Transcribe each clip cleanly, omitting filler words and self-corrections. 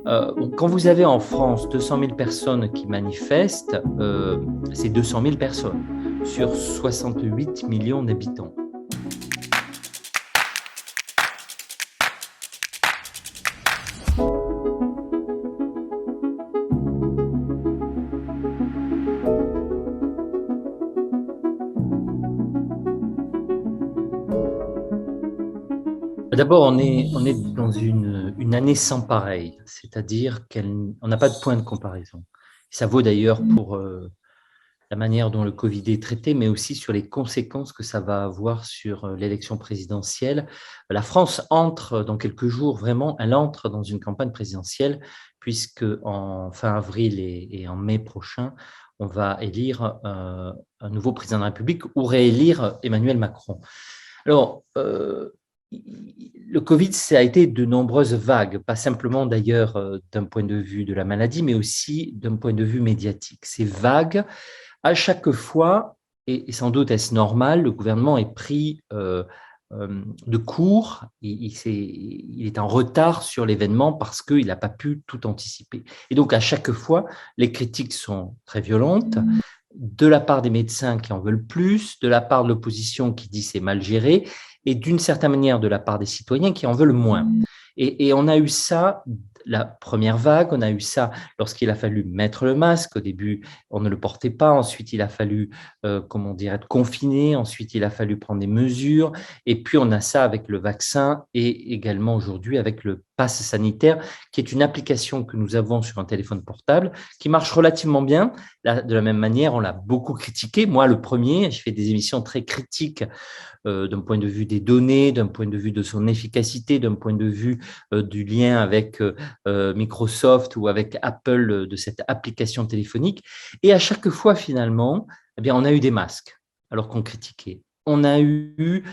Quand vous avez en France 200 000 personnes qui manifestent, c'est 200 000 personnes sur 68 millions d'habitants. D'abord, on est dans une année sans pareil, c'est-à-dire qu'on n'a pas de point de comparaison. Ça vaut d'ailleurs pour la manière dont le Covid est traité, mais aussi sur les conséquences que ça va avoir sur l'élection présidentielle. La France entre dans quelques jours, vraiment, elle entre dans une campagne présidentielle, puisque en fin avril et en mai prochain, on va élire un nouveau président de la République ou réélire Emmanuel Macron. Alors, le Covid, ça a été de nombreuses vagues, pas simplement d'ailleurs d'un point de vue de la maladie, mais aussi d'un point de vue médiatique. Ces vagues, à chaque fois, et sans doute est-ce normal, le gouvernement est pris de court, il est en retard sur l'événement parce qu'il n'a pas pu tout anticiper. Et donc, à chaque fois, les critiques sont très violentes, de la part des médecins qui en veulent plus, de la part de l'opposition qui dit c'est mal géré, et d'une certaine manière de la part des citoyens qui en veulent moins. Et on a eu ça, la première vague, on a eu ça lorsqu'il a fallu mettre le masque. Au début, on ne le portait pas. Ensuite, il a fallu, comment dire, être confiné. Ensuite, il a fallu prendre des mesures. Et puis, on a ça avec le vaccin et également aujourd'hui avec le pass sanitaire, qui est une application que nous avons sur un téléphone portable qui marche relativement bien. Là, de la même manière, on l'a beaucoup critiqué. Moi, le premier, je fais des émissions très critiques d'un point de vue des données, d'un point de vue de son efficacité, d'un point de vue du lien avec Microsoft ou avec Apple de cette application téléphonique. Et à chaque fois, finalement, eh bien, on a eu des masques alors qu'on critiquait. On a eu,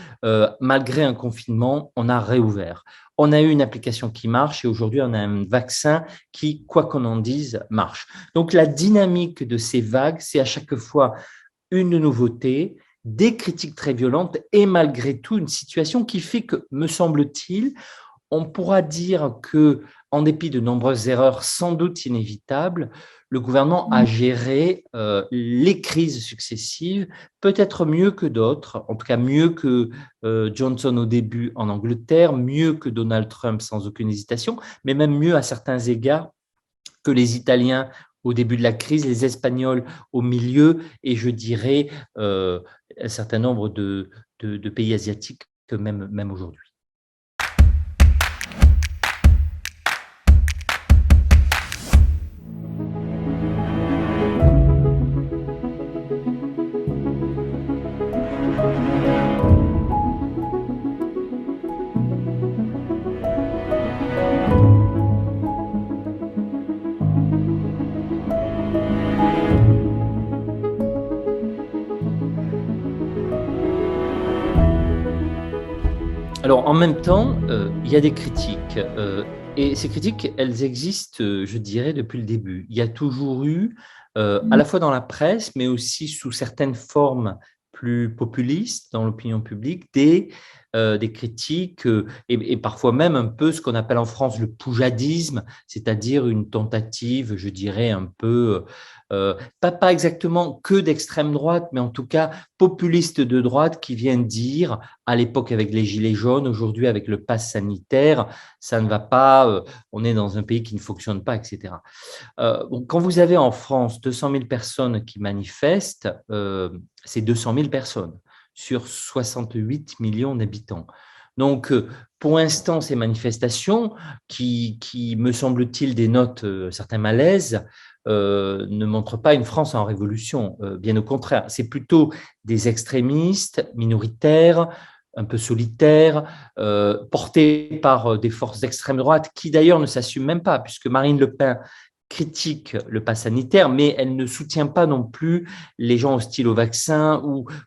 malgré un confinement, on a réouvert. On a eu une application qui marche et aujourd'hui, on a un vaccin qui, quoi qu'on en dise, marche. Donc, la dynamique de ces vagues, c'est à chaque fois une nouveauté, des critiques très violentes et malgré tout une situation qui fait que, me semble-t-il, on pourra dire que, en dépit de nombreuses erreurs sans doute inévitables, le gouvernement a géré les crises successives peut-être mieux que d'autres, en tout cas mieux que Johnson au début en Angleterre, mieux que Donald Trump sans aucune hésitation, mais même mieux à certains égards que les Italiens au début de la crise, les Espagnols au milieu, et je dirais un certain nombre de pays asiatiques que même aujourd'hui. Alors, en même temps, il y a des critiques. Et ces critiques, elles existent, je dirais, depuis le début. Il y a toujours eu, à la fois dans la presse, mais aussi sous certaines formes plus populistes dans l'opinion publique, des critiques et parfois même un peu ce qu'on appelle en France le poujadisme, c'est-à-dire une tentative, je dirais, un peu, pas exactement que d'extrême droite, mais en tout cas populiste de droite qui vient dire à l'époque avec les gilets jaunes, aujourd'hui avec le pass sanitaire, ça ne va pas, on est dans un pays qui ne fonctionne pas, etc. Bon, quand vous avez en France 200 000 personnes qui manifestent, c'est 200 000 personnes sur 68 millions d'habitants. Donc, pour l'instant, ces manifestations, qui me semble-t-il, dénotent certains malaises, ne montrent pas une France en révolution. Bien au contraire, c'est plutôt des extrémistes minoritaires, un peu solitaires, portés par des forces d'extrême droite qui d'ailleurs ne s'assument même pas, puisque Marine Le Pen critique le pass sanitaire, mais elle ne soutient pas non plus les gens hostiles au vaccin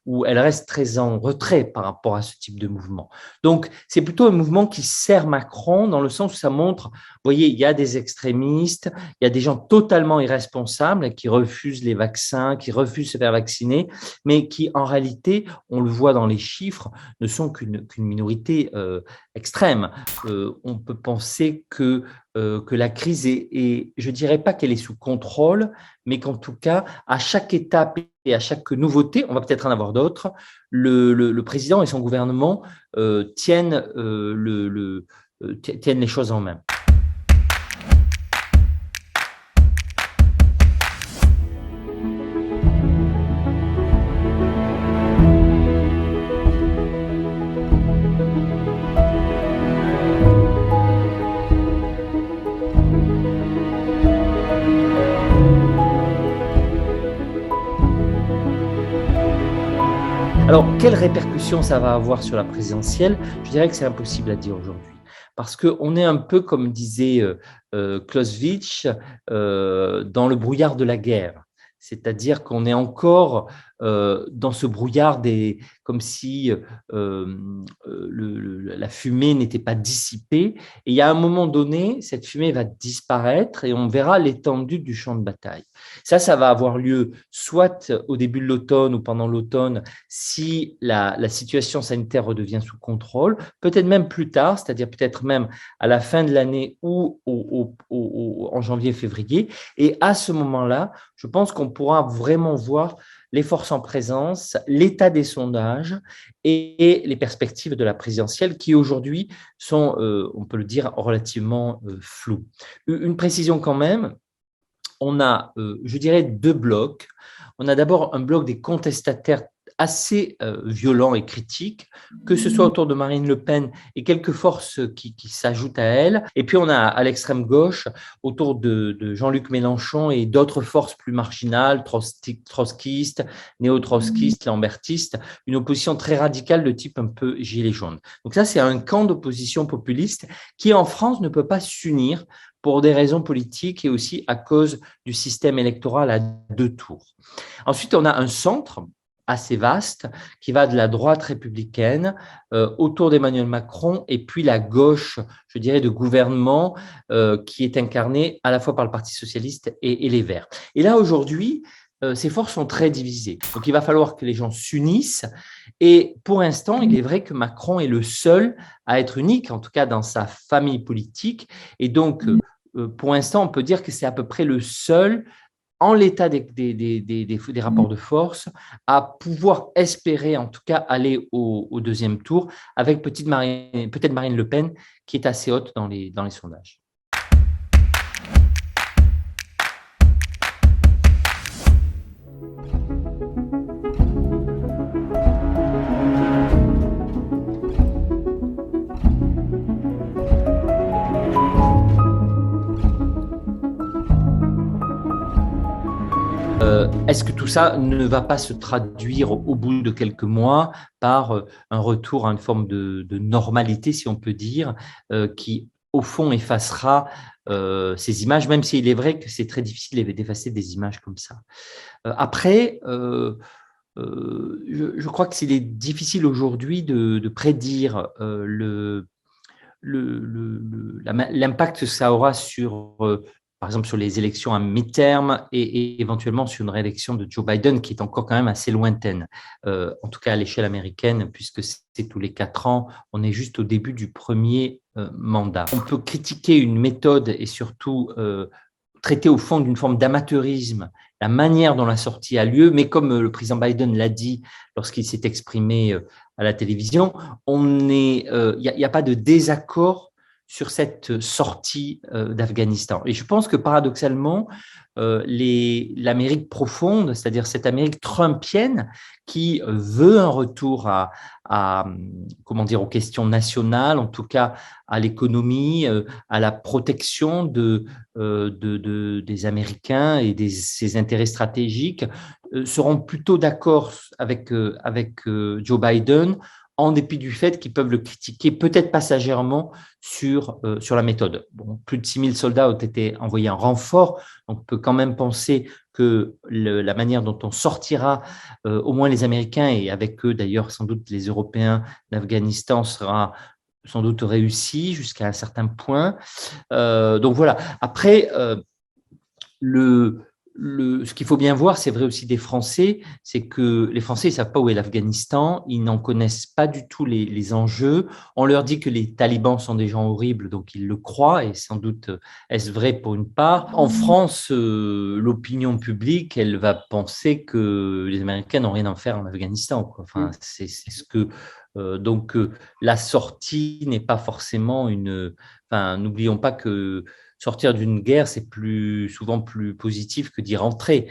ou elle reste très en retrait par rapport à ce type de mouvement. Donc, c'est plutôt un mouvement qui sert Macron dans le sens où ça montre, vous voyez, il y a des extrémistes, il y a des gens totalement irresponsables qui refusent les vaccins, qui refusent de se faire vacciner, mais qui, en réalité, on le voit dans les chiffres, ne sont qu'une minorité extrême. On peut penser que que la crise je ne dirais pas qu'elle est sous contrôle, mais qu'en tout cas, à chaque étape et à chaque nouveauté, on va peut-être en avoir d'autres, le président et son gouvernement tiennent les choses en main. Alors, quelles répercussions ça va avoir sur la présidentielle? Je dirais que c'est impossible à dire aujourd'hui. Parce qu'on est un peu, comme disait Clausewitz, dans le brouillard de la guerre. C'est-à-dire qu'on est encore dans ce brouillard comme si la fumée n'était pas dissipée. Et il y a un moment donné, cette fumée va disparaître et on verra l'étendue du champ de bataille. Ça va avoir lieu soit au début de l'automne ou pendant l'automne, si la situation sanitaire redevient sous contrôle, peut-être même plus tard, c'est-à-dire peut-être même à la fin de l'année ou en janvier-février. Et à ce moment-là, je pense qu'on pourra vraiment voir les forces en présence, l'état des sondages et les perspectives de la présidentielle qui aujourd'hui sont, on peut le dire, relativement floues. Une précision quand même, on a, je dirais, deux blocs. On a d'abord un bloc des contestataires assez violents et critiques, que ce soit autour de Marine Le Pen et quelques forces qui s'ajoutent à elle. Et puis on a à l'extrême gauche, autour de Jean-Luc Mélenchon et d'autres forces plus marginales, trotskistes, néo-trotskistes, lambertistes, une opposition très radicale de type un peu gilet jaune. Donc ça, c'est un camp d'opposition populiste qui, en France, ne peut pas s'unir pour des raisons politiques et aussi à cause du système électoral à deux tours. Ensuite, on a un centre assez vaste qui va de la droite républicaine autour d'Emmanuel Macron et puis la gauche, je dirais, de gouvernement qui est incarnée à la fois par le Parti socialiste et les Verts. Et là, aujourd'hui, ces forces sont très divisées. Donc, il va falloir que les gens s'unissent. Et pour l'instant, il est vrai que Macron est le seul à être unique, en tout cas dans sa famille politique. Et donc, pour l'instant, on peut dire que c'est à peu près le seul, en l'état des rapports de force, à pouvoir espérer, en tout cas, aller au deuxième tour avec peut-être Marine Le Pen, qui est assez haute dans les sondages. Est-ce que tout ça ne va pas se traduire au bout de quelques mois par un retour à une forme de normalité, si on peut dire, qui, au fond, effacera ces images, même s'il est vrai que c'est très difficile d'effacer des images comme ça. Après, je crois que c'est difficile aujourd'hui de prédire l'impact que ça aura sur, par exemple, sur les élections à mi-terme et éventuellement sur une réélection de Joe Biden qui est encore quand même assez lointaine, en tout cas à l'échelle américaine, puisque c'est tous les 4 ans, on est juste au début du premier mandat. On peut critiquer une méthode et surtout traiter au fond d'une forme d'amateurisme la manière dont la sortie a lieu, mais comme le président Biden l'a dit lorsqu'il s'est exprimé à la télévision, il n'y a pas de désaccord sur cette sortie d'Afghanistan. Et je pense que paradoxalement, l'Amérique profonde, c'est-à-dire cette Amérique trumpienne qui veut un retour comment dire, aux questions nationales, en tout cas à l'économie, à la protection des Américains et ses intérêts stratégiques, seront plutôt d'accord avec Joe Biden, en dépit du fait qu'ils peuvent le critiquer, peut-être passagèrement, sur la méthode. Bon, plus de 6000 soldats ont été envoyés en renfort, donc on peut quand même penser que la manière dont on sortira, au moins les Américains, et avec eux d'ailleurs sans doute les Européens d'Afghanistan, sera sans doute réussi jusqu'à un certain point. Donc voilà. Après, ce qu'il faut bien voir, c'est vrai aussi des Français, c'est que les Français ne savent pas où est l'Afghanistan, ils n'en connaissent pas du tout les enjeux. On leur dit que les talibans sont des gens horribles, donc ils le croient, et sans doute est-ce vrai pour une part. En France, l'opinion publique, elle va penser que les Américains n'ont rien à faire en Afghanistan, quoi. Enfin, c'est ce que... donc, la sortie n'est pas forcément une... Enfin, n'oublions pas que sortir d'une guerre, c'est souvent plus positif que d'y rentrer.